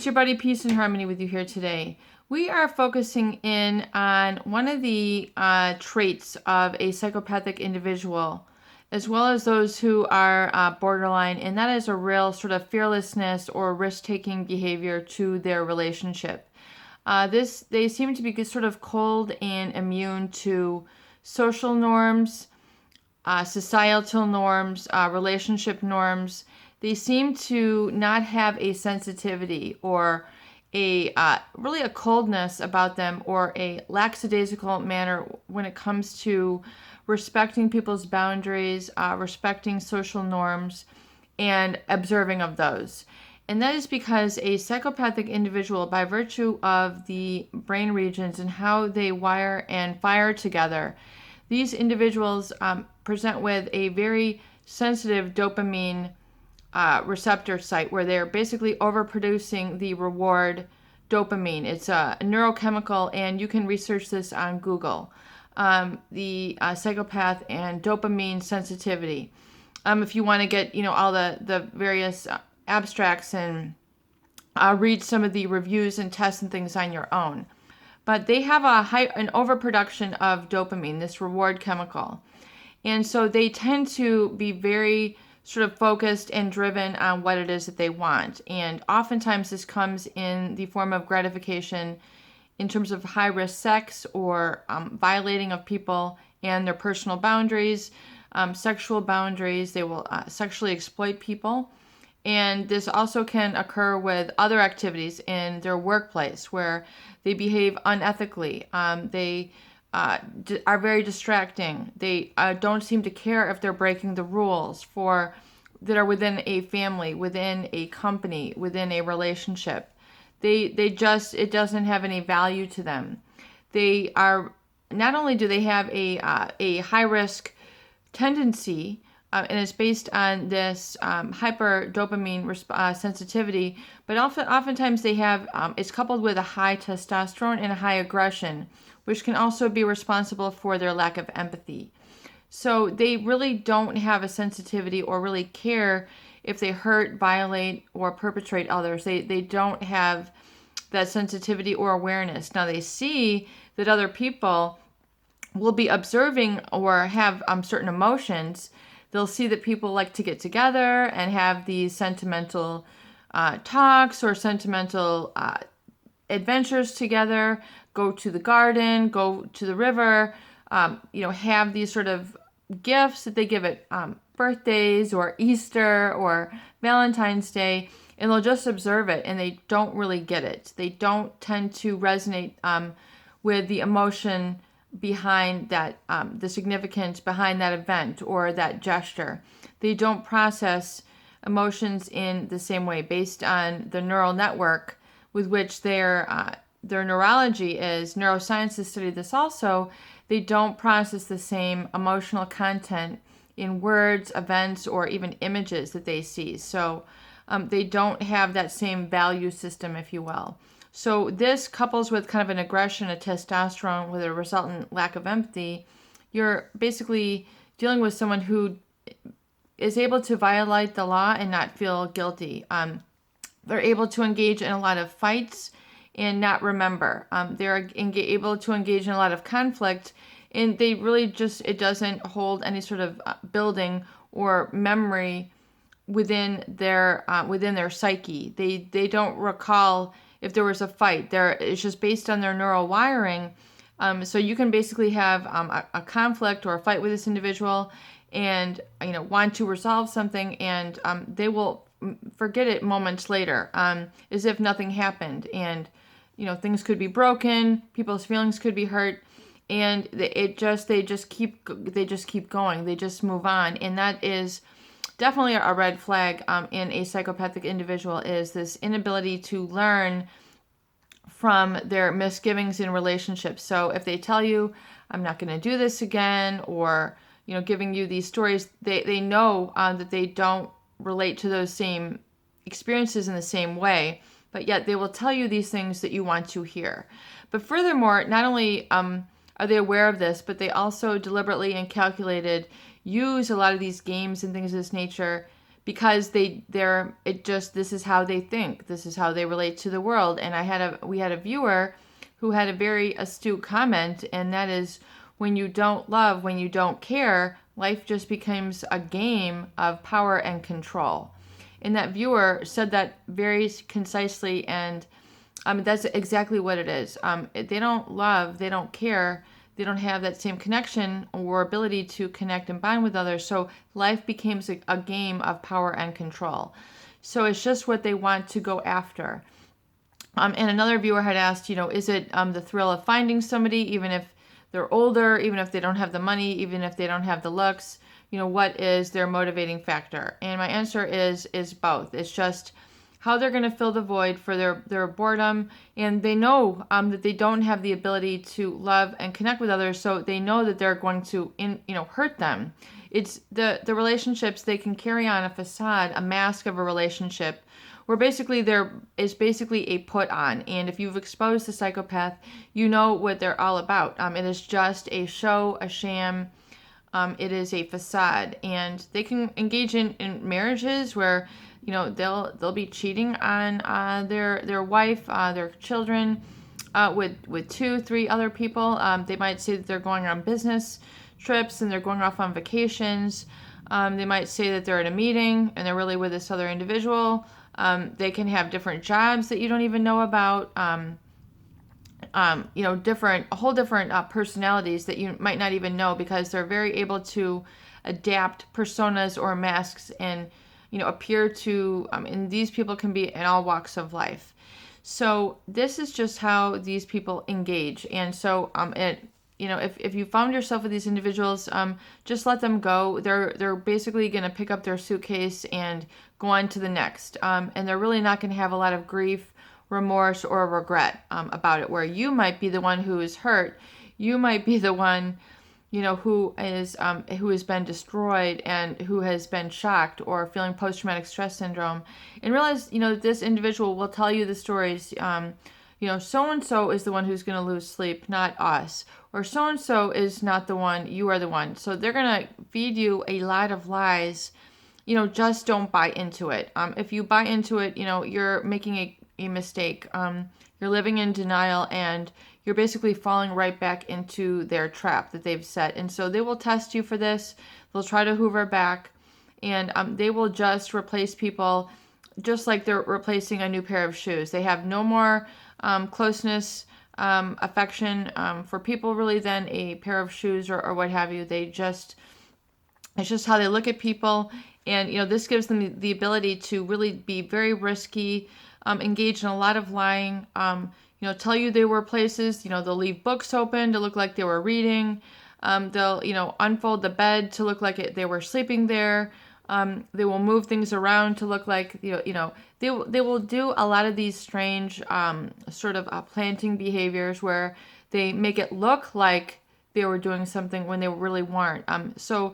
it's your buddy Peace and Harmony with you here today. We are focusing in on one of the traits of a psychopathic individual, as well as those who are borderline, and that is a real sort of fearlessness or risk-taking behavior to their relationship. They seem to be sort of cold and immune to social norms, societal norms, relationship norms. They seem to not have a sensitivity or a really a coldness about them or a lackadaisical manner when it comes to respecting people's boundaries, respecting social norms, and observing of those. And that is because a psychopathic individual, by virtue of the brain regions and how they wire and fire together, these individuals present with a very sensitive dopamine receptor site where they're basically overproducing the reward dopamine. It's a neurochemical, and you can research this on Google. The psychopath and dopamine sensitivity. If you want to get all the various abstracts and read some of the reviews and tests and things on your own. But they have an overproduction of dopamine, this reward chemical. And so they tend to be very sort of focused and driven on what it is that they want. And oftentimes this comes in the form of gratification in terms of high-risk sex or violating of people and their personal boundaries, sexual boundaries. They will sexually exploit people. And this also can occur with other activities in their workplace where they behave unethically. They are very distracting. They don't seem to care if they're breaking the rules that are within a family, within a company, within a relationship. It doesn't have any value to them. They are, not only do they have a high risk tendency, and it's based on this hyper dopamine sensitivity, but oftentimes they have, it's coupled with a high testosterone and a high aggression, which can also be responsible for their lack of empathy. So they really don't have a sensitivity or really care if they hurt, violate, or perpetrate others. They don't have that sensitivity or awareness. Now they see that other people will be observing or have certain emotions. They'll see that people like to get together and have these sentimental talks or sentimental adventures together, go to the garden, go to the river, have these sort of gifts that they give at birthdays or Easter or Valentine's Day, and they'll just observe it, and they don't really get it. They don't tend to resonate with the emotion behind that, the significance behind that event or that gesture. They don't process emotions in the same way based on the neural network with which their neurology is. Neuroscientists study this also. They don't process the same emotional content in words, events, or even images that they see. So they don't have that same value system, if you will. So this couples with kind of an aggression, a testosterone with a resultant lack of empathy. You're basically dealing with someone who is able to violate the law and not feel guilty. They're able to engage in a lot of fights and not remember. They're able to engage in a lot of conflict, and they really it doesn't hold any sort of building or memory within their psyche. They don't recall if there was a fight. It's just based on their neural wiring. So you can basically have a conflict or a fight with this individual and want to resolve something, and they will forget it moments later, as if nothing happened. And things could be broken, people's feelings could be hurt, and they just keep going. They just move on, and that is definitely a red flag in a psychopathic individual, is this inability to learn from their misgivings in relationships. So if they tell you, I'm not going to do this again, or giving you these stories, they know that they don't relate to those same experiences in the same way, but yet they will tell you these things that you want to hear. But furthermore, not only are they aware of this, but they also deliberately and calculated use a lot of these games and things of this nature because this is how they think. This is how they relate to the world. And we had a viewer who had a very astute comment, and that is, when you don't love, when you don't care, life just becomes a game of power and control. And that viewer said that very concisely, and that's exactly what it is. They don't love, they don't care, they don't have that same connection or ability to connect and bond with others. So life becomes a game of power and control. So it's just what they want to go after. And another viewer had asked, is it the thrill of finding somebody, even if they're older, even if they don't have the money, even if they don't have the looks, what is their motivating factor? And my answer is both. It's just how they're going to fill the void for their boredom. And they know that they don't have the ability to love and connect with others. So they know that they're going to, hurt them. It's the relationships, they can carry on a facade, a mask of a relationship, where basically there is basically a put on. And if you've exposed the psychopath, you know what they're all about. It is just a show, a sham. It is a facade. And they can engage in marriages where, they'll be cheating on their wife, their children, with 2, 3 other people. They might say that they're going on business trips and they're going off on vacations. They might say that they're at a meeting and they're really with this other individual. They can have different jobs that you don't even know about, different personalities that you might not even know, because they're very able to adapt personas or masks and, appear to, and these people can be in all walks of life. So this is just how these people engage. And so, if you found yourself with these individuals, just let them go. They're basically going to pick up their suitcase and go on to the next. And they're really not going to have a lot of grief, remorse, or regret about it, where you might be the one who is hurt. You might be the one, who has been destroyed and who has been shocked or feeling post-traumatic stress syndrome. And realize, this individual will tell you the stories, so-and-so is the one who's going to lose sleep, not us. Or so-and-so is not the one, you are the one. So they're going to feed you a lot of lies. Just don't buy into it. If you buy into it, you're making a mistake. You're living in denial, and you're basically falling right back into their trap that they've set. And so they will test you for this. They'll try to hoover back, and they will just replace people just like they're replacing a new pair of shoes. They have no more closeness, affection for people really than a pair of shoes or what have you. It's just how they look at people. And, this gives them the ability to really be very risky, engage in a lot of lying, tell you they were places, they'll leave books open to look like they were reading. They'll, unfold the bed to look like they were sleeping there. They will move things around to look like, they will do a lot of these strange sort of planting behaviors where they make it look like they were doing something when they really weren't. So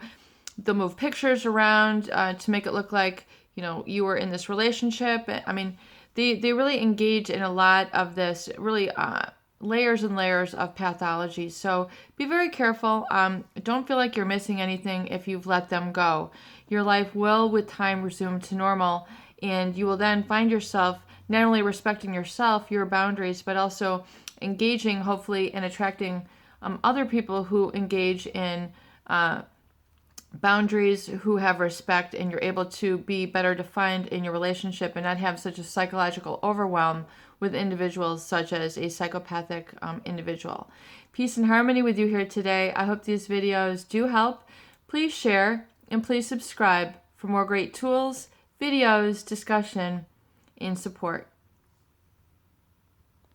they'll move pictures around to make it look like, you were in this relationship. I mean, they really engage in a lot of this really layers and layers of pathology. So be very careful. Don't feel like you're missing anything if you've let them go. Your life will, with time, resume to normal, and you will then find yourself not only respecting yourself, your boundaries, but also engaging, hopefully, and attracting other people who engage in boundaries, who have respect, and you're able to be better defined in your relationship and not have such a psychological overwhelm with individuals such as a psychopathic individual. Peace and harmony with you here today. I hope these videos do help. Please share and please subscribe for more great tools, videos, discussion, and support.